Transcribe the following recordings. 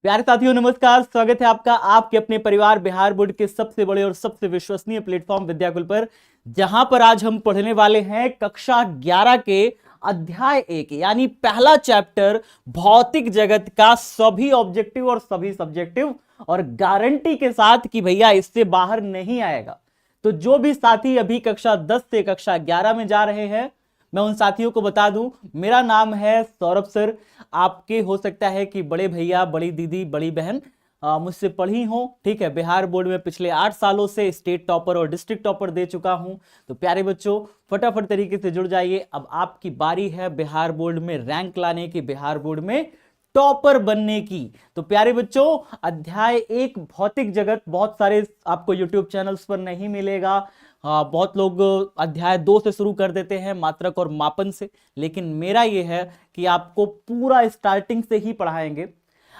प्यारे साथियों नमस्कार, स्वागत है आपका आपके अपने परिवार बिहार बोर्ड के सबसे बड़े और सबसे विश्वसनीय प्लेटफॉर्म विद्याकुल पर, जहां पर आज हम पढ़ने वाले हैं कक्षा 11 के अध्याय 1 यानी पहला चैप्टर भौतिक जगत का सभी ऑब्जेक्टिव और सभी सब्जेक्टिव, और गारंटी के साथ कि भैया इससे बाहर नहीं आएगा। तो जो भी साथी अभी कक्षा 10 से कक्षा 11 में जा रहे हैं, मैं उन साथियों को बता दूं, मेरा नाम है सौरभ सर। आपके हो सकता है कि बड़े भैया, बड़ी दीदी, बड़ी बहन मुझसे पढ़ी हो, ठीक है। बिहार बोर्ड में पिछले 8 सालों से स्टेट टॉपर और डिस्ट्रिक्ट टॉपर दे चुका हूं। तो प्यारे बच्चों, फटाफट तरीके से जुड़ जाइए। अब आपकी बारी है बिहार बोर्ड में रैंक लाने की, बिहार बोर्ड में टॉपर बनने की। तो प्यारे बच्चों, अध्याय 1 भौतिक जगत बहुत सारे आपको यूट्यूब चैनल्स पर नहीं मिलेगा। बहुत लोग अध्याय 2 से शुरू कर देते हैं, मात्रक और मापन से, लेकिन मेरा यह है कि आपको पूरा स्टार्टिंग से ही पढ़ाएंगे।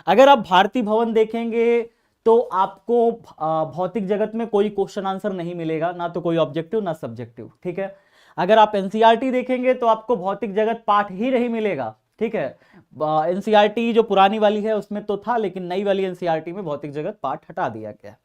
अगर आप भारती भवन देखेंगे तो आपको भौतिक जगत में कोई क्वेश्चन आंसर नहीं मिलेगा, ना तो कोई ऑब्जेक्टिव ना सब्जेक्टिव, ठीक है। अगर आप एनसीईआरटी देखेंगे तो आपको भौतिक जगत पाठ ही नहीं मिलेगा, ठीक है। एनसीईआरटी जो पुरानी वाली है उसमें तो था, लेकिन नई वाली एनसीईआरटी में भौतिक जगत पाठ हटा दिया गया।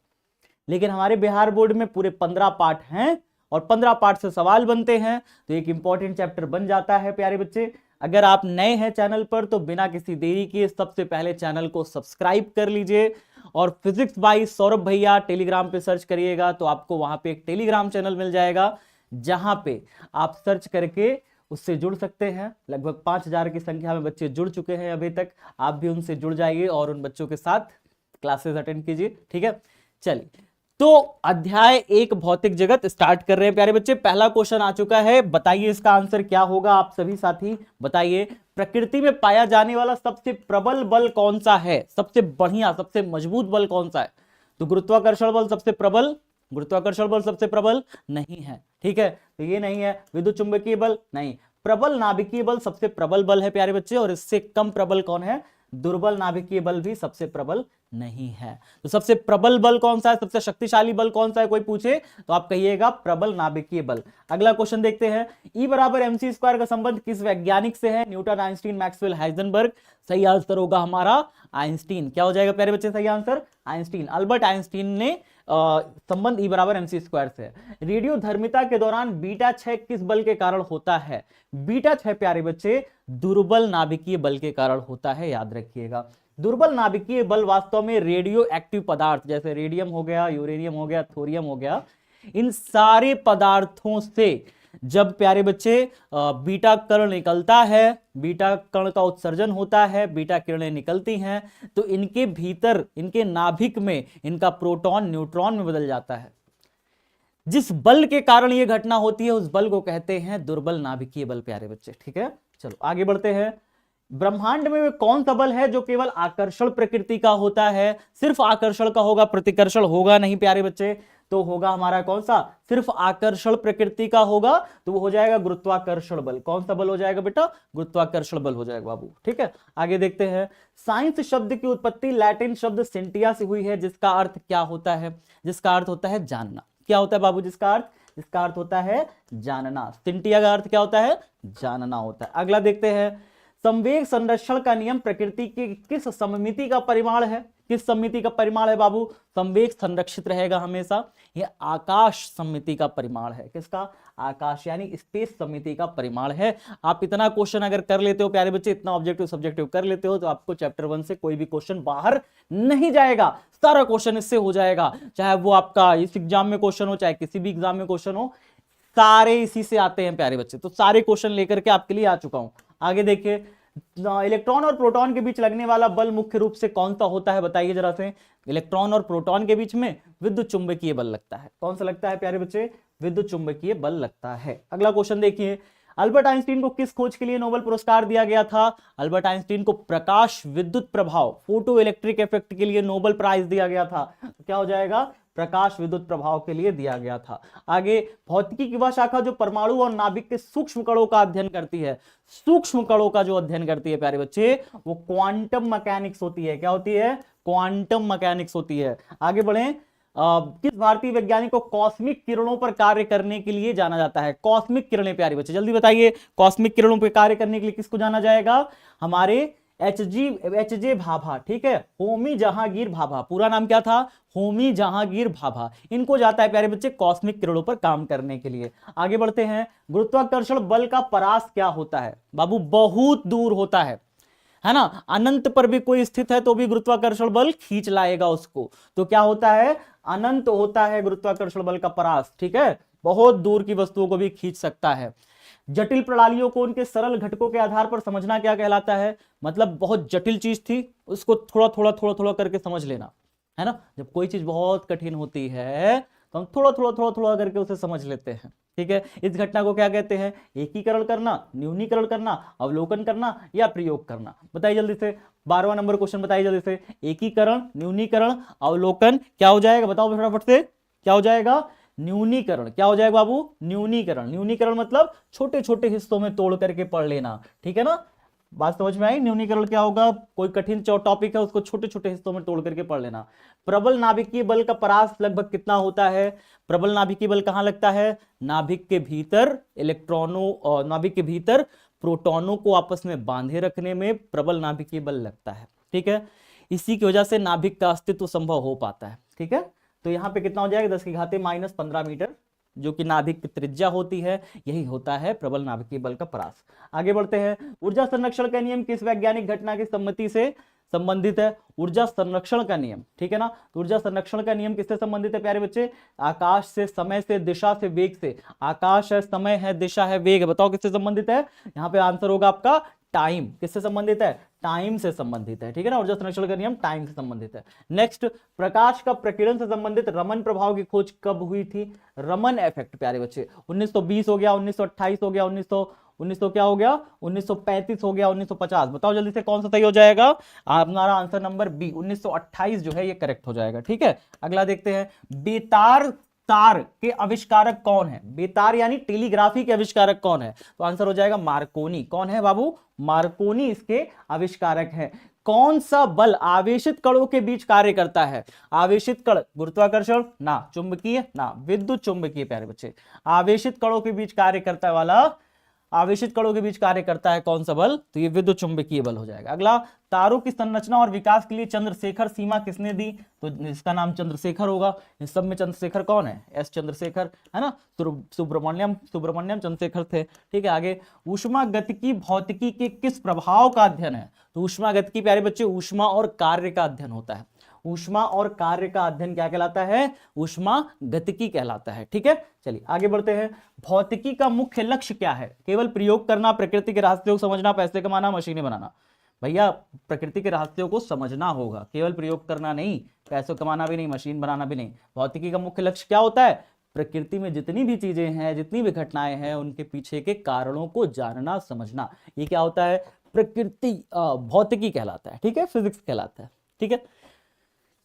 लेकिन हमारे बिहार बोर्ड में पूरे 15 पार्ट हैं और 15 पार्ट से सवाल बनते हैं, तो एक इंपॉर्टेंट चैप्टर बन जाता है। प्यारे बच्चे, अगर आप नए हैं चैनल पर तो बिना किसी देरी के सबसे पहले चैनल को सब्सक्राइब कर लीजिए, और फिजिक्स बाय सौरभ भैया टेलीग्राम पे सर्च करिएगा तो आपको वहां पे एक टेलीग्राम चैनल मिल जाएगा, जहां पे आप सर्च करके उससे जुड़ सकते हैं। लगभग 5000 की संख्या में बच्चे जुड़ चुके हैं अभी तक। आप भी उनसे जुड़ जाइए और उन बच्चों के साथ क्लासेस अटेंड कीजिए, ठीक है। चलिए, तो अध्याय 1 भौतिक जगत स्टार्ट कर रहे हैं। प्यारे बच्चे, पहला क्वेश्चन आ चुका है, बताइए इसका आंसर क्या होगा। आप सभी साथी बताइए, प्रकृति में पाया जाने वाला सबसे प्रबल बल कौन सा है, सबसे बढ़िया सबसे मजबूत बल कौन सा है। तो गुरुत्वाकर्षण बल सबसे प्रबल, गुरुत्वाकर्षण बल सबसे प्रबल नहीं है, ठीक है। तो ये नहीं है। विद्युत चुंबकीय बल नहीं। प्रबल नाभिकीय बल सबसे प्रबल बल है प्यारे बच्चे, और इससे कम प्रबल कौन है, दुर्बल नाभिकीय बल भी सबसे प्रबल नहीं है। तो सबसे प्रबल बल कौन सा है, सबसे शक्तिशाली बल कौन सा है, कोई पूछे तो आप कहिएगा प्रबल नाभिकीय बल। अगला क्वेश्चन देखते हैं, E बराबर mc स्क्वायर का संबंध किस वैज्ञानिक से है, न्यूटन, आइंस्टीन, मैक्सवेल, हाइजेनबर्ग। सही आंसर होगा हमारा आइंस्टीन। क्या हो जाएगा प्यारे बच्चे सही आंसर, आइंस्टीन। अल्बर्ट आइंस्टीन ने संबंध E बराबर mc स्क्वायर से है। रेडियो धर्मिता के दौरान बीटा क्षय किस बल के कारण होता है। बीटा क्षय प्यारे बच्चे दुर्बल नाभिकीय बल के कारण होता है, याद रखिएगा। दुर्बल नाभिकीय बल वास्तव में रेडियो एक्टिव पदार्थ जैसे रेडियम हो गया, यूरेनियम हो गया, थोरियम हो गया, इन सारे पदार्थों से जब प्यारे बच्चे बीटा कण निकलता है, बीटा कण का उत्सर्जन होता है, बीटा किरणें निकलती हैं, तो इनके भीतर, इनके नाभिक में इनका प्रोटॉन न्यूट्रॉन में बदल जाता है। जिस बल के कारण यह घटना होती है उस बल को कहते हैं दुर्बल नाभिकीय बल प्यारे बच्चे, ठीक है। चलो आगे बढ़ते हैं। ब्रह्मांड में कौन सा बल है जो केवल आकर्षण प्रकृति का होता है। सिर्फ आकर्षण का होगा, प्रतिकर्षण होगा नहीं प्यारे बच्चे। तो होगा हमारा कौन सा, सिर्फ आकर्षण प्रकृति का होगा, तो वो हो जाएगा गुरुत्वाकर्षण बल। कौन सा बल हो जाएगा बेटा, गुरुत्वाकर्षण बल हो जाएगा बाबू, ठीक है। आगे देखते हैं, साइंस शब्द की उत्पत्ति लैटिन शब्द सेंटिया से हुई है, जिसका अर्थ क्या होता है, जिसका अर्थ होता है जानना। क्या होता है बाबू जिसका अर्थ, जिसका अर्थ होता है जानना। सेंटिया का अर्थ क्या होता है, जानना होता है। अगला देखते हैं, संवेग संरक्षण का नियम प्रकृति की किस सममिति का परिमाण है। किस सममिति का परिमाण है बाबू, संवेग संरक्षित रहेगा हमेशा। यह आकाश सममिति का परिमाण है। किसका, आकाश यानी स्पेस सममिति का परिमाण है। आप इतना क्वेश्चन अगर कर लेते हो प्यारे बच्चे, इतना ऑब्जेक्टिव सब्जेक्टिव कर लेते हो, तो आपको चैप्टर 1 से कोई भी क्वेश्चन बाहर नहीं जाएगा। सारा क्वेश्चन इससे हो जाएगा, चाहे वो आपका इस एग्जाम में क्वेश्चन हो, चाहे किसी भी एग्जाम में क्वेश्चन हो, सारे इसी से आते हैं प्यारे बच्चे। तो सारे क्वेश्चन लेकर के आपके लिए आ चुका हूं। आगे देखिए, इलेक्ट्रॉन और प्रोटॉन के बीच लगने वाला बल मुख्य रूप से कौन सा होता है, बताइए जरा से। इलेक्ट्रॉन और प्रोटॉन के बीच में विद्युत चुंबकीय बल लगता है। कौन सा लगता है प्यारे बच्चे, विद्युत चुंबकीय बल लगता है। अगला क्वेश्चन देखिए, अल्बर्ट आइंस्टीन को किस खोज के लिए नोबेल पुरस्कार दिया गया था। अल्बर्ट आइंस्टीन को प्रकाश विद्युत प्रभाव, फोटो इलेक्ट्रिक इफेक्ट के लिए नोबेल प्राइज दिया गया था। तो क्या हो जाएगा, प्रकाश विद्युत प्रभाव के लिए दिया गया था। आगे, भौतिकी की वह शाखा जो परमाणु और नाभिक के सूक्ष्म कणों का अध्ययन करती है। सूक्ष्म कणों का जो अध्ययन करती है प्यारे बच्चे, वो क्वांटम मैकेनिक्स होती है। क्या होती है, क्वांटम मैकेनिक्स होती है। आगे बढ़े, किस भारतीय वैज्ञानिक को कॉस्मिक किरणों पर कार्य करने के लिए जाना जाता है। कॉस्मिक किरणें प्यारे बच्चे जल्दी बताइए, कॉस्मिक किरणों पर कार्य करने के लिए किसको जाना जाएगा, हमारे एच जे भाभा, ठीक है, होमी जहांगीर भाभा, पूरा नाम क्या था, होमी जहांगीर भाभा, इनको जाता है प्यारे बच्चे कॉस्मिक किरणों पर काम करने के लिए। आगे बढ़ते हैं, गुरुत्वाकर्षण बल का परास क्या होता है बाबू, बहुत दूर होता है ना, अनंत पर भी कोई स्थित है तो भी गुरुत्वाकर्षण बल खींच लाएगा उसको, तो क्या होता है, अनंत होता है गुरुत्वाकर्षण बल का परास, ठीक है, बहुत दूर की वस्तुओं को भी खींच सकता है। जटिल प्रणालियों को उनके सरल घटकों के आधार पर समझना क्या कहलाता है, मतलब बहुत जटिल चीज थी उसको थोड़ा थोड़ा थोड़ा थोड़ा करके समझ लेना, है ना, जब कोई चीज बहुत कठिन होती है तो हम थोड़ा थोड़ा थोड़ा थोड़ा करके उसे समझ लेते हैं, ठीक है। इस घटना को क्या कहते हैं, एकीकरण करना, न्यूनीकरण करना, अवलोकन करना या प्रयोग करना, बताइए जल्दी से, 12वां नंबर क्वेश्चन बताइए जल्दी से, एकीकरण, न्यूनीकरण, अवलोकन, क्या हो जाएगा बताओ फटाफट से, क्या हो जाएगा, न्यूनीकरण, क्या हो जाएगा बाबू, न्यूनीकरण, न्यूनीकरण मतलब छोटे छोटे हिस्सों में तोड़ करके पढ़ लेना, ठीक है ना, बात समझ में आई, न्यूनीकरण क्या होगा, कोई कठिन टॉपिक है उसको छोटे छोटे हिस्सों में तोड़ करके पढ़ लेना। प्रबल नाभिकीय बल का परास लगभग कितना होता है, प्रबल नाभिकीय बल कहां लगता है, नाभिक के भीतर इलेक्ट्रॉनों और नाभिक के भीतर प्रोटॉनों को आपस में बांधे रखने में प्रबल नाभिकीय बल लगता है, ठीक है, इसी की वजह से नाभिक का अस्तित्व संभव हो पाता है, ठीक है। तो यहां पे कितना हो जाएगा, 10⁻⁻15 मीटर, जो कि नाभिक की त्रिज्या होती है, यही होता है प्रबल नाभिकीय बल का परास। आगे बढ़ते हैं, ऊर्जा संरक्षण का नियम किस वैज्ञानिक घटना की सम्मति से संबंधित है, ऊर्जा संरक्षण का नियम, ठीक है ना, तो ऊर्जा संरक्षण का नियम किससे संबंधित है प्यारे बच्चे, आकाश से, समय से, दिशा से, वेग से, आकाश है, समय है, दिशा है, वेग है, बताओ किससे संबंधित है, यहाँ पे आंसर होगा आपका टाइम, किससे संबंधित है, टाइम से संबंधित है, ठीक है ना, ऊर्जा संरक्षण का नियम टाइम से संबंधित है। नेक्स्ट, प्रकाश का प्रकीर्णन से संबंधित रमन प्रभाव की खोज कब हुई थी, रमन इफेक्ट प्यारे बच्चे, 1920 हो गया, 1928 हो गया, 1900 क्या हो गया, 1935 हो गया, 1950, बताओ जल्दी से कौन सा सही हो जाएगा, हमारा आंसर नंबर बी 1928 जो है ये करेक्ट हो जाएगा, ठीक है। अगला देखते हैं, बेतार तार के आविष्कारक कौन है, बेतार यानी टेलीग्राफी के आविष्कारक कौन है, तो आंसर हो जाएगा मार्कोनी, कौन है बाबू, मार्कोनी इसके आविष्कारक हैं। कौन सा बल आवेशित कणों के बीच कार्य करता है, आवेशित कण, गुरुत्वाकर्षण ना, चुंबकीय ना, विद्युत चुंबकीय प्यारे बच्चे, आवेशित कणों के बीच कार्य करता है वाला, आवेशित कणों के बीच कार्य करता है कौन सा बल, तो ये विद्युत चुंबकीय बल हो जाएगा। अगला, तारों की संरचना और विकास के लिए चंद्रशेखर सीमा किसने दी, तो इसका नाम चंद्रशेखर होगा, इस सब में चंद्रशेखर कौन है, एस चंद्रशेखर, है ना, सुब्रमण्यम चंद्रशेखर थे, ठीक है। आगे, ऊष्मा गतिकी भौतिकी के किस प्रभाव का अध्ययन है, तो ऊष्मा गतिकी प्यारे बच्चे ऊष्मा और कार्य का अध्ययन होता है, ऊष्मा और कार्य का अध्ययन क्या कहलाता है, ऊष्मा गतिकी कहलाता है, ठीक है। चलिए आगे बढ़ते हैं, भौतिकी का मुख्य लक्ष्य क्या है, केवल प्रयोग करना, प्रकृति के रहस्यों को समझना, पैसे कमाना, मशीनें बनाना, भैया प्रकृति के रहस्यों को समझना होगा, केवल प्रयोग करना नहीं, पैसे कमाना भी नहीं, मशीन बनाना भी नहीं। भौतिकी का मुख्य लक्ष्य क्या होता है, प्रकृति में जितनी भी चीजें हैं, जितनी भी घटनाएं हैं, उनके पीछे के कारणों को जानना समझना, ये क्या होता है, प्रकृति भौतिकी कहलाता है, ठीक है, फिजिक्स कहलाता है, ठीक है।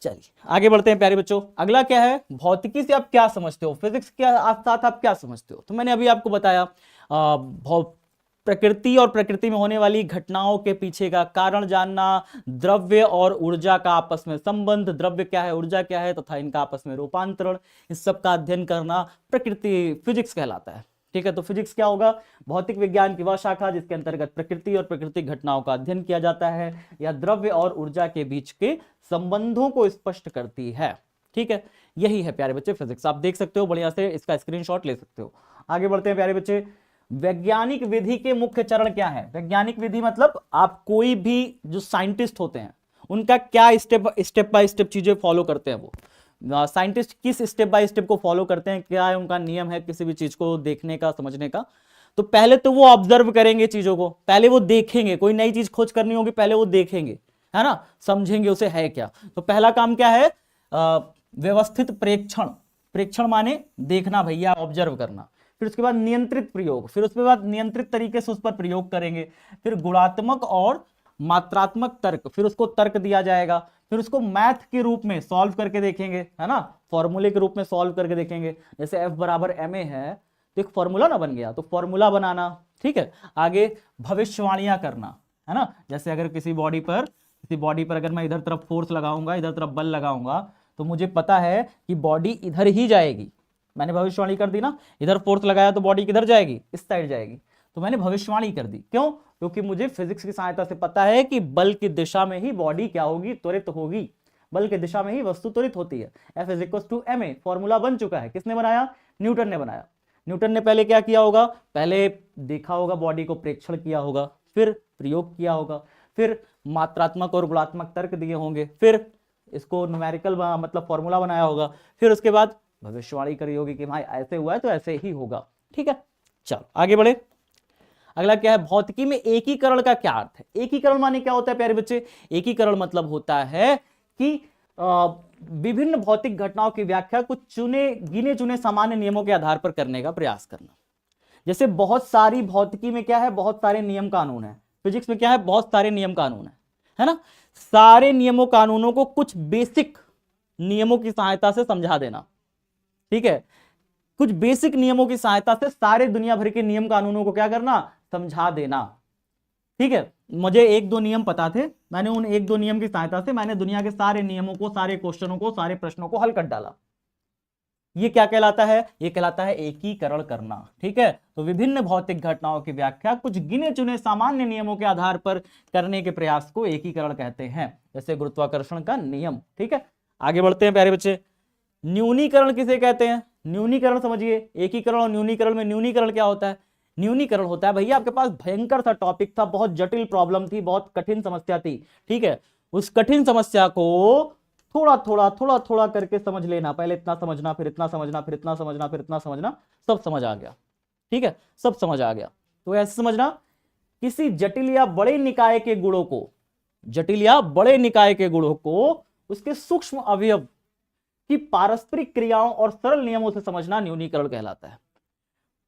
चलिए आगे बढ़ते हैं प्यारे बच्चों, अगला क्या है, भौतिकी से आप क्या समझते हो, फिजिक्स के साथ आप क्या समझते हो, तो मैंने अभी आपको बताया प्रकृति और प्रकृति में होने वाली घटनाओं के पीछे का कारण जानना, द्रव्य और ऊर्जा का आपस में संबंध, द्रव्य क्या है, ऊर्जा क्या है, तथा इनका आपस में रूपांतरण, इस सब का अध्ययन करना प्रकृति फिजिक्स कहलाता है, ठीक है। तो फिजिक्स क्या होगा, भौतिक विज्ञान की वह शाखा जिसके अंतर्गत प्रकृति और प्राकृतिक घटनाओं का अध्ययन किया जाता है, या द्रव्य और ऊर्जा के बीच के संबंधों को स्पष्ट करती है, ठीक है। यही है प्यारे बच्चे फिजिक्स, आप देख सकते हो, बढ़िया से इसका स्क्रीनशॉट ले सकते हो। आगे बढ़ते हैं प्यारे बच्चे, वैज्ञानिक विधि के मुख्य चरण क्या है, वैज्ञानिक विधि मतलब आप कोई भी जो साइंटिस्ट होते हैं उनका क्या स्टेप बाय स्टेप चीजें फॉलो करते हैं, वो साइंटिस्ट किस स्टेप बाय स्टेप को फॉलो करते हैं, क्या है उनका नियम है किसी भी चीज को देखने का, समझने का। तो पहले तो वो ऑब्जर्व करेंगे चीजों को, पहले वो देखेंगे, कोई नई चीज खोज करनी होगी पहले वो देखेंगे, है ना, समझेंगे उसे है क्या। तो पहला काम क्या है, व्यवस्थित प्रेक्षण, प्रेक्षण माने देखना भैया, ऑब्जर्व करना। फिर उसके बाद नियंत्रित प्रयोग, फिर उसके बाद नियंत्रित तरीके से उस पर प्रयोग करेंगे। फिर गुणात्मक और मात्रात्मक तर्क, फिर उसको तर्क दिया जाएगा। फिर उसको मैथ के रूप में सॉल्व करके देखेंगे, है ना, फॉर्मूले के रूप में सॉल्व करके देखेंगे। जैसे F बराबर ma है तो एक फॉर्मूला ना बन गया, तो फॉर्मूला बनाना, ठीक है। आगे भविष्यवाणियां करना, है ना, जैसे अगर किसी बॉडी पर अगर मैं इधर तरफ फोर्स लगाऊंगा, इधर तरफ बल लगाऊंगा, तो मुझे पता है कि बॉडी इधर ही जाएगी, मैंने भविष्यवाणी कर दी ना, इधर फोर्स लगाया तो बॉडी किधर जाएगी, इस साइड जाएगी। तो मैंने भविष्यवाणी कर दी। क्यों? क्योंकि मुझे फिजिक्स की सहायता से पता है कि बल की दिशा में ही बॉडी क्या होगी, त्वरित होगी। बल की दिशा में ही वस्तु त्वरित होती है। F = ma, फॉर्मूला बन चुका है। किसने बनाया? न्यूटन ने बनाया। न्यूटन ने पहले क्या किया होगा? पहले देखा होगा बॉडी को, प्रेक्षण किया होगा, फिर प्रयोग किया होगा, फिर मात्रात्मक और गुणात्मक तर्क दिए होंगे, फिर इसको न्यूमेरिकल मतलब फॉर्मूला बनाया होगा, फिर उसके बाद भविष्यवाणी करी होगी कि भाई ऐसे हुआ है तो ऐसे ही होगा। ठीक है, चलो आगे बढ़े। अगला क्या है? भौतिकी में एकीकरण का क्या अर्थ है? एकीकरण माने क्या होता है प्यारे बच्चे? एकीकरण मतलब होता है कि विभिन्न भौतिक घटनाओं की व्याख्या कुछ गिने चुने सामान्य नियमों के आधार पर करने का प्रयास करना। जैसे बहुत सारी भौतिकी में क्या है? बहुत सारे नियम कानून है। फिजिक्स में क्या है? बहुत सारे नियम कानून है ना? सारे नियमों कानूनों को कुछ बेसिक नियमों की सहायता से समझा देना। ठीक है, कुछ बेसिक नियमों की सहायता से सारे दुनिया भर के नियम कानूनों को क्या करना? समझा देना। ठीक है, मुझे 1-2 नियम पता थे, मैंने उन 1-2 नियम की सहायता से मैंने दुनिया के सारे नियमों को, सारे क्वेश्चनों को, सारे प्रश्नों को हल कर डाला। ये क्या कहलाता है? ये कहलाता है एकीकरण करना। ठीक है, तो विभिन्न भौतिक घटनाओं की व्याख्या कुछ गिने चुने सामान्य नियमों के आधार पर करने के प्रयास को एकीकरण कहते हैं, जैसे गुरुत्वाकर्षण का नियम। ठीक है, आगे बढ़ते हैं प्यारे बच्चे। न्यूनीकरण किसे कहते हैं? न्यूनीकरण समझिए। एकीकरण और न्यूनीकरण में न्यूनीकरण क्या होता है? न्यूनीकरण होता है भैया, आपके पास भयंकर सा टॉपिक था, बहुत जटिल प्रॉब्लम थी, बहुत कठिन समस्या थी। ठीक है, उस कठिन समस्या को थोड़ा थोड़ा करके समझ लेना। पहले इतना समझना, फिर इतना समझना, फिर इतना समझना, फिर इतना समझना, सब समझ आ गया। ठीक है, सब समझ आ गया। तो ऐसे समझना, किसी जटिल या बड़े निकाय के गुणों को, जटिल या बड़े निकाय के गुणों को उसके सूक्ष्म अवयव की पारस्परिक क्रियाओं और सरल नियमों से समझना न्यूनीकरण कहलाता है।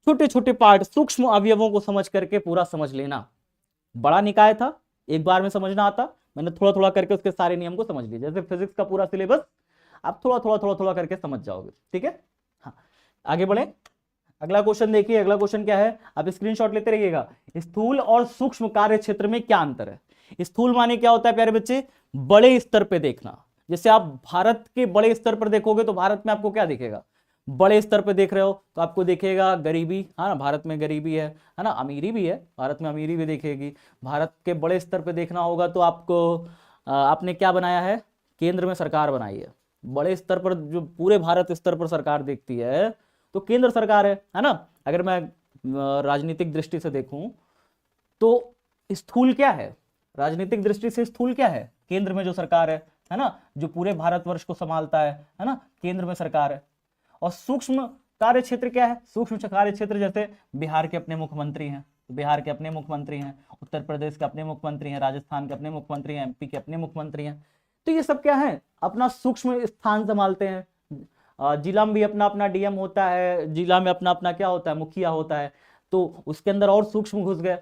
छोटे छोटे पार्ट, सूक्ष्म अवयवों को समझ करके पूरा समझ लेना। बड़ा निकाय था, एक बार में समझना आता, मैंने थोड़ा थोड़ा करके उसके सारे नियम को समझ लिया। जैसे फिजिक्स का पूरा सिलेबस आप थोड़ा करके समझ जाओगे। ठीक है, हाँ आगे बढ़े। अगला क्वेश्चन देखिए। अगला क्वेश्चन क्या है? आप स्क्रीनशॉट लेते रहिएगा। स्थूल और सूक्ष्म कार्य क्षेत्र में क्या अंतर है? स्थूल माने क्या होता है प्यारे बच्चे? बड़े स्तर पे देखना। जैसे आप भारत के बड़े स्तर पर देखोगे तो भारत में आपको क्या दिखेगा? बड़े स्तर पे देख रहे हो तो आपको दिखेगा गरीबी, है ना? भारत में गरीबी है ना? अमीरी भी है, भारत में अमीरी भी दिखेगी। भारत के बड़े स्तर पे देखना होगा तो आपको आपने क्या बनाया है? केंद्र में सरकार बनाई है। बड़े स्तर पर जो पूरे भारत स्तर पर सरकार देखती है तो केंद्र सरकार है ना? अगर मैं राजनीतिक दृष्टि से देखूं तो स्थूल क्या है? राजनीतिक दृष्टि से स्थूल क्या है? केंद्र में जो सरकार है ना? जो पूरे भारतवर्ष को संभालता है ना? केंद्र में सरकार है। और सूक्ष्म कार्य क्षेत्र क्या है? सूक्ष्म कार्य क्षेत्र जैसे बिहार के अपने मुख्यमंत्री हैं, तो बिहार के अपने मुख्यमंत्री हैं, उत्तर प्रदेश के अपने मुख्यमंत्री हैं, राजस्थान के अपने मुख्यमंत्री हैं, एमपी के अपने मुख्यमंत्री हैं। तो ये सब क्या है? अपना सूक्ष्म स्थान संभालते हैं। जिला में भी अपना अपना डीएम होता है, जिला में अपना अपना क्या होता है? मुखिया होता है। तो उसके अंदर और सूक्ष्म घुस गए,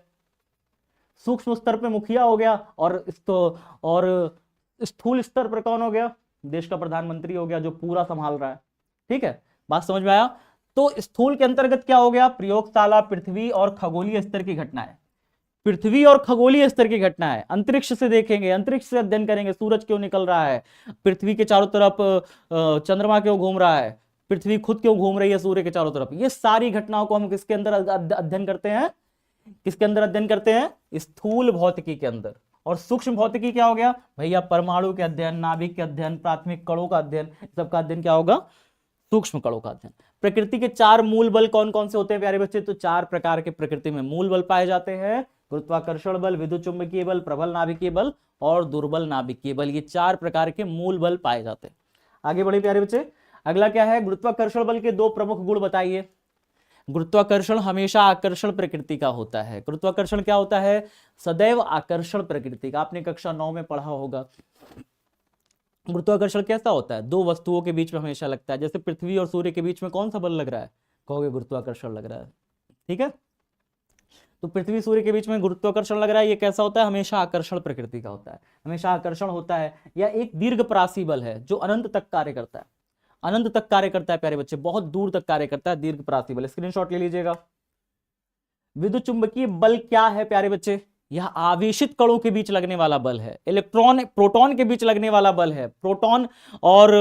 सूक्ष्म स्तर पे मुखिया हो गया, और स्थूल स्तर पर कौन हो गया? देश का प्रधानमंत्री हो गया, जो पूरा संभाल रहा है। ठीक है, बात समझ में आया? तो स्थूल के अंतर्गत क्या हो गया? प्रयोगशाला, पृथ्वी और खगोलीय स्तर की घटनाएं। पृथ्वी और खगोलीय स्तर की घटनाएं अंतरिक्ष से देखेंगे, अंतरिक्ष से अध्ययन करेंगे। सूरज क्यों निकल रहा है? पृथ्वी के चारों तरफ चंद्रमा क्यों घूम रहा है? पृथ्वी खुद क्यों घूम रही है सूर्य के चारों तरफ? ये सारी घटनाओं को हम किसके अंदर अध्ययन करते हैं? किसके अंदर अध्ययन करते हैं? स्थूल भौतिकी के अंदर। और सूक्ष्म भौतिकी क्या हो गया भैया? परमाणु के अध्ययन, नाभिक के अध्ययन, प्राथमिक कणों का अध्ययन, सबका अध्ययन क्या होगा? सूक्ष्म कणों का अध्ययन। प्रकृति के 4 मूल बल कौन कौन से होते हैं प्यारे बच्चे? तो 4 प्रकार के प्रकृति में मूल बल पाए जाते हैं। गुरुत्वाकर्षण बल, विद्युत चुंबकीय बल, प्रबल नाभिकीय बल और दुर्बल नाभिकीय बल। ये 4 प्रकार के मूल बल पाए जाते हैं। आगे बढ़े प्यारे बच्चे। अगला क्या है? गुरुत्वाकर्षण बल के 2 प्रमुख गुण बताइए। गुरुत्वाकर्षण हमेशा आकर्षण प्रकृति का होता है। गुरुत्वाकर्षण क्या होता है? सदैव आकर्षण प्रकृति का। आपने कक्षा 9 में पढ़ा होगा। गुरुत्वाकर्षण कैसा होता है? 2 वस्तुओं के बीच में हमेशा लगता है। जैसे पृथ्वी और सूर्य के बीच में कौन सा बल लग रहा है? कहोगे गुरुत्वाकर्षण लग रहा है। ठीक है, तो पृथ्वी सूर्य के बीच में गुरुत्वाकर्षण लग रहा है। ये कैसा होता है? हमेशा आकर्षण प्रकृति का होता है, हमेशा आकर्षण होता है। या एक दीर्घप्रासी बल है जो अनंत तक कार्य करता है। अनंत तक कार्य करता है प्यारे बच्चे, बहुत दूर तक कार्य करता है दीर्घप्रासी बल। स्क्रीनशॉट ले लीजिएगा। विद्युत चुंबकीय बल क्या है प्यारे बच्चे? यह आवेशित कणों के बीच लगने वाला बल है। इलेक्ट्रॉन प्रोटॉन के बीच लगने वाला बल है। प्रोटॉन और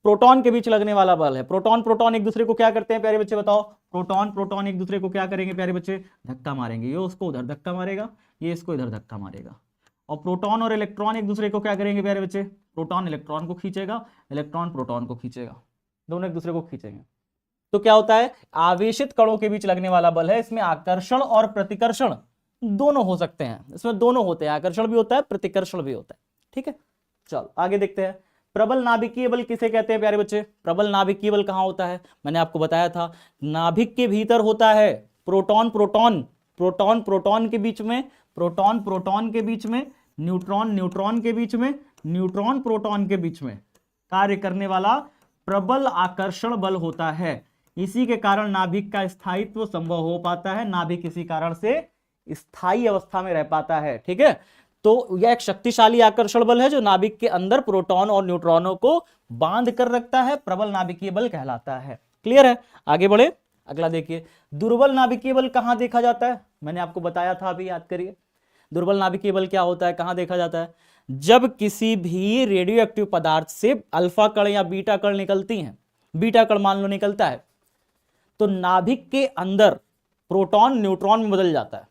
प्रोटॉन के बीच लगने वाला बल है। प्रोटॉन प्रोटॉन एक दूसरे को क्या करते हैं प्यारे बच्चे, बताओ। प्रोटॉन प्रोटॉन एक दूसरे को क्या करेंगे प्यारे बच्चे, धक्का मारेंगे। ये उसको उधर धक्का मारेगा, ये इसको इधर धक्का मारेगा। और प्रोटॉन और इलेक्ट्रॉन एक दूसरे को क्या करेंगे प्यारे बच्चे, प्रोटॉन इलेक्ट्रॉन को खींचेगा, इलेक्ट्रॉन प्रोटॉन को खींचेगा, दोनों एक दूसरे को खींचेंगे। तो क्या होता है, आवेशित कणों के बीच लगने वाला बल है। इसमें आकर्षण और प्रतिकर्षण दोनों हो सकते हैं, इसमें दोनों होते हैं, आकर्षण भी होता है, प्रतिकर्षण भी होता है। ठीक है, चलो आगे देखते हैं। प्रबल नाभिकीय बल किसे कहते हैं प्यारे बच्चे, प्रबल नाभिकीय बल कहां होता है, मैंने आपको बताया था नाभिक के भीतर होता है। प्रोटॉन प्रोटॉन प्रोटॉन प्रोटॉन के बीच में, प्रोटॉन प्रोटॉन के बीच में, न्यूट्रॉन न्यूट्रॉन के बीच में, न्यूट्रॉन प्रोटॉन के बीच में कार्य करने वाला प्रबल आकर्षण बल होता है। इसी के कारण नाभिक का स्थायित्व संभव हो पाता है, नाभिक इसी कारण से स्थायी अवस्था में रह पाता है। ठीक है, तो यह एक शक्तिशाली आकर्षण बल है जो नाभिक के अंदर प्रोटॉन और न्यूट्रॉनों को बांध कर रखता है, प्रबल नाभिकीय बल कहलाता है। क्लियर है, आगे बढ़े, अगला देखिए। दुर्बल नाभिकीय बल कहां देखा जाता है, मैंने आपको बताया था, अभी याद करिए। दुर्बल नाभिकीय बल क्या होता है, कहां देखा जाता है, जब किसी भी रेडियो एक्टिव पदार्थ से अल्फा कण या बीटा कण निकलती हैं, बीटा कण मान लो निकलता है, तो नाभिक के अंदर प्रोटॉन न्यूट्रॉन में बदल जाता है,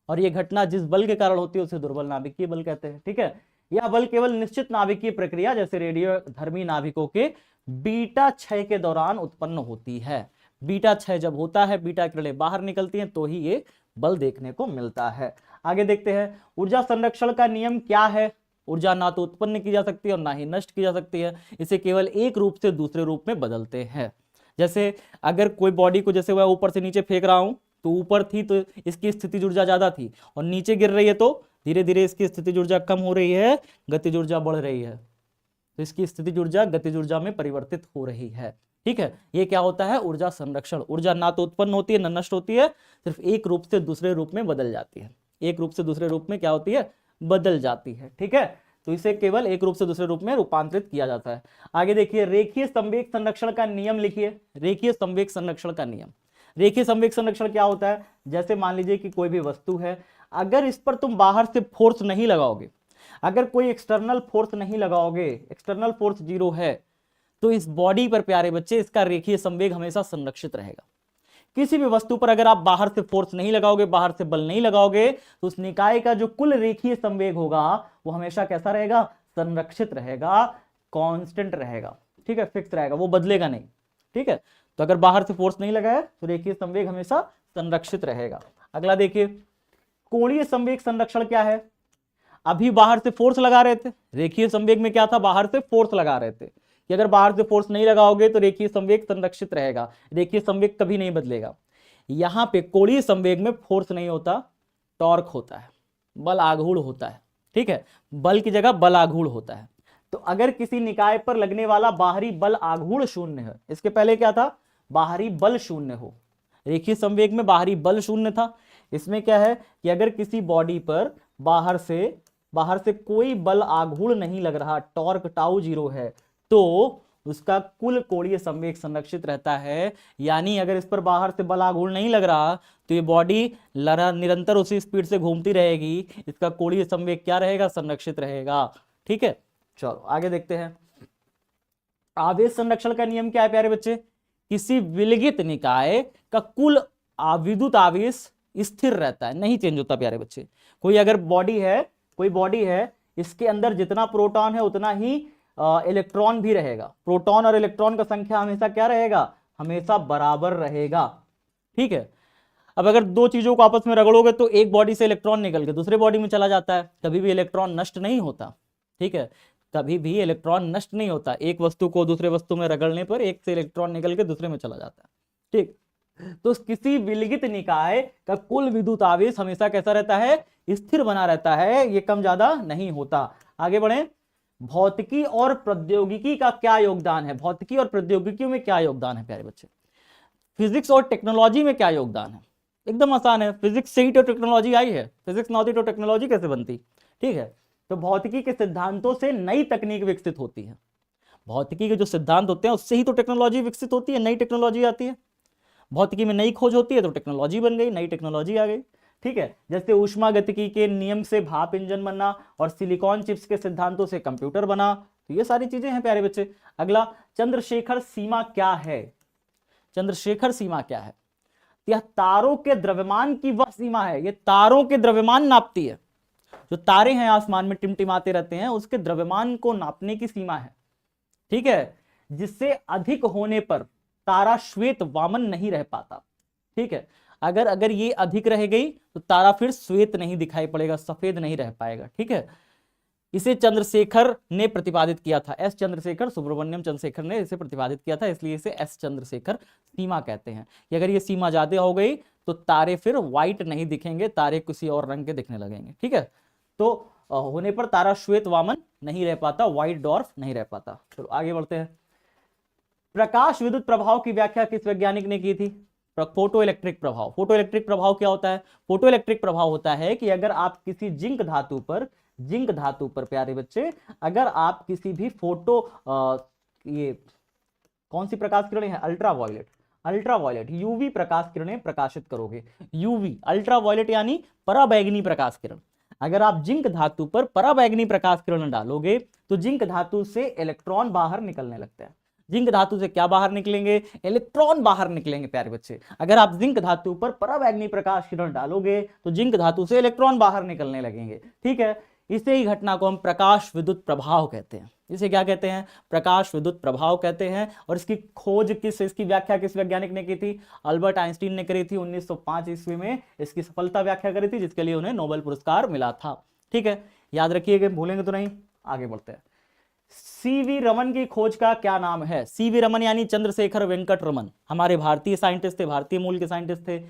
और यह घटना जिस बल के कारण होती है उसे दुर्बल नाभिकीय बल कहते हैं। ठीक है, यह बल केवल निश्चित नाभिकीय प्रक्रिया जैसे रेडियो धर्मी नाभिकों के बीटा क्षय के दौरान उत्पन्न होती है। बीटा क्षय जब होता है, बीटा किरणें बाहर निकलती हैं, तो ही ये बल देखने को मिलता है। आगे देखते हैं, ऊर्जा संरक्षण का नियम क्या है। ऊर्जा ना तो उत्पन्न की जा सकती है और ना ही नष्ट की जा सकती है, इसे केवल एक रूप से दूसरे रूप में बदलते हैं। जैसे अगर कोई बॉडी को जैसे वह ऊपर से नीचे फेंक रहा हूं, तो ऊपर थी तो इसकी स्थितिज ऊर्जा ज्यादा थी, और नीचे गिर रही है तो धीरे धीरे इसकी स्थितिज ऊर्जा कम हो रही है, गतिज ऊर्जा बढ़ रही है, तो इसकी स्थितिज ऊर्जा गतिज ऊर्जा में परिवर्तित हो रही है। ठीक है, ये क्या होता है, ऊर्जा संरक्षण। ऊर्जा ना तो उत्पन्न होती है ना नष्ट होती है, सिर्फ एक रूप से दूसरे रूप में बदल जाती है, एक रूप से दूसरे रूप में क्या होती है, बदल जाती है। ठीक है, तो इसे केवल एक रूप से दूसरे रूप में रूपांतरित किया जाता है। आगे देखिए, रेखीय संवेग संरक्षण का नियम लिखिए। रेखीय संवेग संरक्षण का नियम, रेखीय संवेग संरक्षण क्या होता है, जैसे मान लीजिए कि कोई भी वस्तु है, अगर इस पर तुम बाहर से फोर्स नहीं लगाओगे, अगर कोई एक्सटर्नल फोर्स नहीं लगाओगे, एक्सटर्नल फोर्स 0 है, तो इस बॉडी पर प्यारे बच्चे इसका रेखीय संवेग हमेशा संरक्षित रहेगा। किसी भी वस्तु पर अगर आप बाहर से फोर्स नहीं लगाओगे, बाहर से बल नहीं लगाओगे, तो उस निकाय का जो कुल रेखीय संवेग होगा वो हमेशा कैसा रहेगा, संरक्षित रहेगा, कांस्टेंट रहेगा। ठीक है, फिक्स रहेगा, वो बदलेगा नहीं। ठीक है, तो अगर बाहर से फोर्स नहीं लगाया तो रेखीय संवेग हमेशा संरक्षित रहेगा। अगला देखिए, कोणीय संवेग संरक्षण क्या है। अभी बाहर से फोर्स लगा रहे थे, रेखीय संवेग में क्या था, बाहर से फोर्स लगा रहे थे कि अगर बाहर से फोर्स नहीं लगाओगे तो रेखीय संवेग संरक्षित रहेगा, रेखीय संवेग कभी नहीं बदलेगा। यहां पे कोणीय संवेग में फोर्स नहीं होता, टॉर्क होता है, बल आघूर्ण होता है। ठीक है, बल की जगह बल आघूर्ण होता है। तो अगर किसी निकाय पर लगने वाला बाहरी बल आघूर्ण शून्य है, इसके पहले क्या था, बाहरी बल शून्य हो, रेखीय संवेग में बाहरी बल शून्य था, इसमें क्या है कि अगर किसी बॉडी पर बाहर से कोई बल आघूर्ण नहीं लग रहा, टॉर्क टाउ 0 है, तो उसका कुल कोणीय संवेग संरक्षित रहता है। यानी अगर इस पर बाहर से बल आघूर्ण नहीं लग रहा तो ये बॉडी निरंतर उसी स्पीड से घूमती रहेगी, इसका कोणीय संवेग क्या रहेगा, संरक्षित रहेगा। ठीक है, चलो आगे देखते हैं। आवेश संरक्षण का नियम क्या है प्यारे बच्चे, किसी विलगित निकाय का कुल विद्युत आवेश स्थिर रहता है, नहीं चेंज होता प्यारे बच्चे। कोई अगर बॉडी है, इसके अंदर जितना प्रोटॉन है उतना ही इलेक्ट्रॉन भी रहेगा, प्रोटॉन और इलेक्ट्रॉन का संख्या हमेशा क्या रहेगा, हमेशा बराबर रहेगा। ठीक है, अब अगर दो चीजों को आपस में रगड़ोगे तो एक बॉडी से इलेक्ट्रॉन निकल के दूसरे बॉडी में चला जाता है, कभी भी इलेक्ट्रॉन नष्ट नहीं होता। ठीक है, कभी भी इलेक्ट्रॉन नष्ट नहीं होता, एक वस्तु को दूसरे वस्तु में रगड़ने पर एक से इलेक्ट्रॉन निकल के दूसरे में चला जाता है। ठीक, तो किसी विलगित निकाय का कुल विद्युत आवेश हमेशा कैसा रहता है, स्थिर बना रहता है, ये कम ज्यादा नहीं होता। आगे बढ़े, भौतिकी और प्रौद्योगिकी का क्या योगदान है, भौतिकी और प्रौद्योगिकी में क्या योगदान है प्यारे बच्चे, फिजिक्स और टेक्नोलॉजी में क्या योगदान है। एकदम आसान है, फिजिक्स से ही तो टेक्नोलॉजी आई है, फिजिक्स ना होती तो टेक्नोलॉजी कैसे बनती। ठीक है, तो भौतिकी के सिद्धांतों से नई तकनीक विकसित होती है, भौतिकी के जो सिद्धांत होते हैं उससे ही तो टेक्नोलॉजी विकसित होती है, नई टेक्नोलॉजी आती है। भौतिकी में नई खोज होती है तो टेक्नोलॉजी बन गई, नई टेक्नोलॉजी आ गई। ठीक है, जैसे ऊष्मागतिकी के नियम से भाप इंजन बना और सिलिकॉन चिप्स के सिद्धांतों से कंप्यूटर बना, तो ये सारी चीजें हैं प्यारे बच्चे। अगला, चंद्रशेखर सीमा क्या है? चंद्रशेखर सीमा क्या है? यह तारों के द्रव्यमान की वह सीमा है, ये तारों के द्रव्यमान नापती है। जो तारे हैं आसमान में टिमटिमाते रहते हैं, उसके द्रव्यमान को नापने की सीमा है, ठीक है, जिससे अधिक होने पर तारा श्वेत वामन नहीं रह पाता, ठीक है। अगर ये अधिक रह गई तो तारा फिर श्वेत नहीं दिखाई पड़ेगा, सफेद नहीं रह पाएगा, ठीक है। इसे चंद्रशेखर ने प्रतिपादित किया था, एस चंद्रशेखर, सुब्रमण्यम चंद्रशेखर ने इसे प्रतिपादित किया था, इसलिए इसे एस चंद्रशेखर सीमा कहते हैं कि अगर ये सीमा ज्यादा हो गई तो तारे फिर व्हाइट नहीं दिखेंगे, तारे किसी और रंग के दिखने लगेंगे, ठीक है। तो होने पर तारा श्वेत वामन नहीं रह पाता, व्हाइट डॉर्फ नहीं रह पाता। चलो आगे बढ़ते हैं। प्रकाश विद्युत प्रभाव की व्याख्या किस वैज्ञानिक ने की थी? फोटो इलेक्ट्रिक प्रभाव। फोटो इलेक्ट्रिक प्रभाव क्या होता है? फोटो इलेक्ट्रिक प्रभाव होता है कि अगर आप किसी जिंक धातु पर प्यारे बच्चे, अगर आप किसी भी ये कौन सी प्रकाश किरणें हैं? अल्ट्रावायलेट यूवी प्रकाश किरणें प्रकाशित करोगे। यूवी अल्ट्रावायलेट यानी पराबैंगनी प्रकाश किरण। अगर आप जिंक धातु पर पराबैंगनी प्रकाश किरण डालोगे तो जिंक धातु से इलेक्ट्रॉन बाहर निकलने लगते हैं। जिंक धातु से क्या बाहर निकलेंगे? इलेक्ट्रॉन बाहर निकलेंगे प्यारे बच्चे। अगर आप जिंक धातु पर पराबैंगनी प्रकाश किरण डालोगे तो जिंक धातु से इलेक्ट्रॉन बाहर निकलने लगेंगे, ठीक है। इसे ही घटना को हम प्रकाश विद्युत प्रभाव कहते हैं। इसे क्या कहते हैं? प्रकाश विद्युत प्रभाव कहते हैं। और इसकी व्याख्या किस वैज्ञानिक ने की थी? अल्बर्ट आइंस्टीन ने करी थी 1905 ईस्वी में। इसकी सफलता व्याख्या करी थी, जिसके लिए उन्हें नोबेल पुरस्कार मिला था, ठीक है। याद रखिएगा, भूलेंगे तो नहीं। आगे बढ़ते हैं। सीवी रमन की खोज का क्या नाम है? सीवी रमन यानी चंद्रशेखर वेंकट रमन, हमारे भारतीय साइंटिस्ट थे, भारतीय मूल के साइंटिस्ट थे।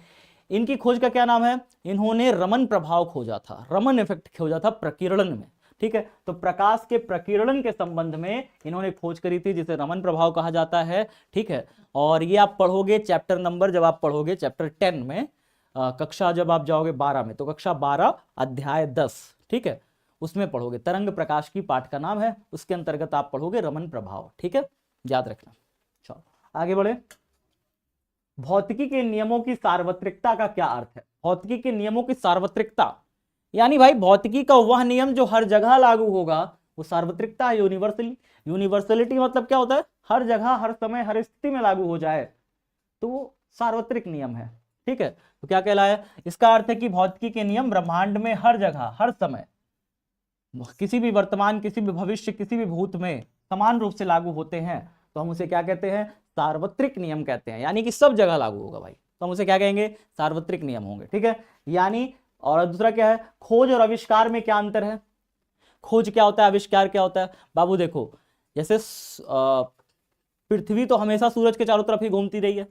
इनकी खोज का क्या नाम है? इन्होंने रमन प्रभाव खोजा था, रमन इफेक्ट खोजा था प्रकीर्णन में, ठीक है। तो प्रकाश के प्रकीर्णन के संबंध में इन्होंने खोज करी थी, जिसे रमन प्रभाव कहा जाता है, ठीक है। और ये आप पढ़ोगे चैप्टर नंबर, जब आप पढ़ोगे चैप्टर 10 में, कक्षा जब आप जाओगे 12 में, तो कक्षा 12 अध्याय 10, ठीक है, उसमें पढ़ोगे। तरंग प्रकाश की पाठ का नाम है, उसके अंतर्गत आप पढ़ोगे रमन प्रभाव, ठीक है, याद रखना। चलो आगे बढ़े। भौतिकी के नियमों की सार्वत्रिकता का क्या अर्थ है? भौतिकी के नियमों की सार्वत्रिकता यानी भाई भौतिकी का वह नियम जो हर जगह लागू होगा, वो सार्वत्रिकता है, यूनिवर्सलिटी मतलब क्या होता है? हर जगह, हर समय, हर स्थिति में लागू हो जाए, तो वो सार्वत्रिक नियम है, ठीक है। तो क्या कहलाया? इसका अर्थ है कि भौतिकी के नियम ब्रह्मांड में हर जगह, हर समय, किसी भी वर्तमान, किसी भी भविष्य, किसी भी भूत में समान रूप से लागू होते हैं, तो हम उसे क्या कहते हैं? सार्वत्रिक नियम कहते हैं। यानी कि सब जगह लागू होगा भाई, तो हम उसे क्या कहेंगे? सार्वत्रिक नियम होंगे, ठीक है। यानी, और दूसरा क्या है? खोज और आविष्कार में क्या अंतर है? खोज क्या होता है, आविष्कार क्या होता है? बाबू देखो, जैसे पृथ्वी तो हमेशा सूरज के चारों तरफ ही घूमती रही है,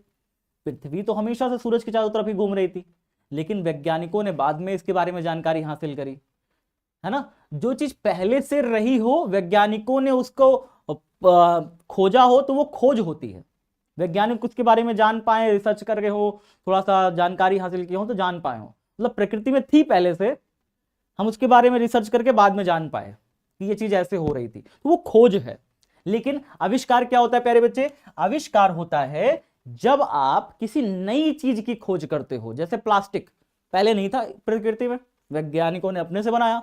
पृथ्वी तो हमेशा से सूरज के चारों तरफ ही घूम रही थी, लेकिन वैज्ञानिकों ने बाद में इसके बारे में जानकारी हासिल करी, है ना। जो चीज पहले से रही हो, वैज्ञानिकों ने उसको खोजा हो, तो वो खोज होती है। वैज्ञानिक उसके बारे में जान पाए, रिसर्च कर रहे हो, थोड़ा सा जानकारी हासिल की हो तो जान पाए हो, मतलब प्रकृति में थी पहले से, हम उसके बारे में रिसर्च करके बाद में जान पाए कि ये चीज ऐसे हो रही थी, तो वो खोज है। लेकिन आविष्कार क्या होता है प्यारे बच्चे? आविष्कार होता है जब आप किसी नई चीज की खोज करते हो। जैसे प्लास्टिक पहले नहीं था प्रकृति में, वैज्ञानिकों ने अपने से बनाया।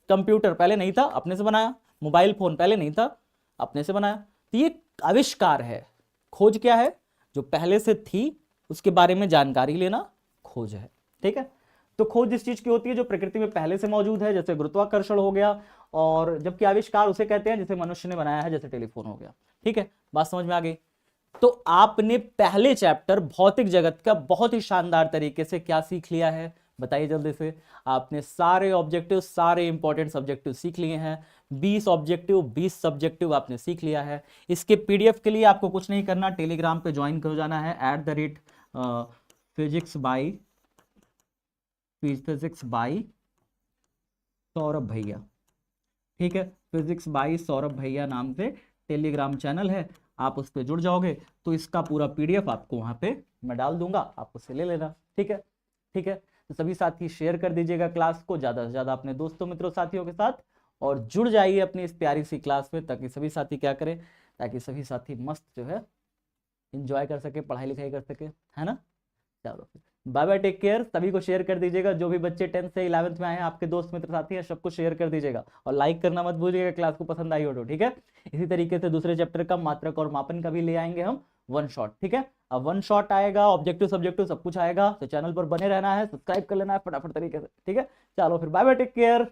कंप्यूटर पहले नहीं था, अपने से बनाया। मोबाइल फोन पहले नहीं था, अपने से बनाया। तो ये आविष्कार है। खोज क्या है? जो पहले से थी उसके बारे में जानकारी लेना खोज है, ठीक है। तो खोज इस चीज की होती है जो प्रकृति में पहले से मौजूद है, जैसे गुरुत्वाकर्षण हो गया, और जबकि आविष्कार उसे कहते हैं जिसे मनुष्य ने बनाया है, जैसे टेलीफोन हो गया, ठीक है। बात समझ में आ गई? तो आपने पहले चैप्टर भौतिक जगत का बहुत ही शानदार तरीके से क्या सीख लिया है, बताइए जल्दी से। आपने सारे ऑब्जेक्टिव, सारे इंपॉर्टेंट सब्जेक्टिव सीख लिए हैं। 20 ऑब्जेक्टिव, 20 सब्जेक्टिव आपने सीख लिया है। इसके पीडीएफ के लिए आपको कुछ नहीं करना, टेलीग्राम पे ज्वाइन कर जाना है @physics by सौरभ भैया, ठीक है। फिजिक्स बाई सौरभ भैया नाम से टेलीग्राम चैनल है, आप उस पर जुड़ जाओगे तो इसका पूरा पीडीएफ आपको वहां पे मैं डाल दूंगा, आप उससे ले लेना, ठीक है, ठीक है। तो सभी साथी शेयर कर दीजिएगा क्लास को ज़्यादा से ज़्यादा अपने दोस्तों, मित्रों, साथियों के साथ, और जुड़ जाइए अपनी इस प्यारी सी क्लास में, ताकि सभी साथी क्या करें, ताकि सभी साथी मस्त जो है एंजॉय कर सके, पढ़ाई लिखाई कर सके, है ना। चलो फिर। Bye bye, take care. सभी को शेयर कर दीजिएगा, जो भी बच्चे 10th से 11th में आए हैं, आपके दोस्त मित्र साथी हैं, सबको शेयर कर दीजिएगा और लाइक करना मत भूलिएगा क्लास को पसंद आई हो तो, ठीक है। इसी तरीके से दूसरे चैप्टर का मात्रक और मापन का भी ले आएंगे हम वन शॉट, ठीक है। अब वन शॉट आएगा, ऑब्जेक्टिव सब्जेक्टिव सब कुछ आएगा, तो चैनल पर बने रहना है, सब्सक्राइब कर लेना है फटाफट तरीके से, ठीक है। चलो फिर बाय बाय, टेक केयर।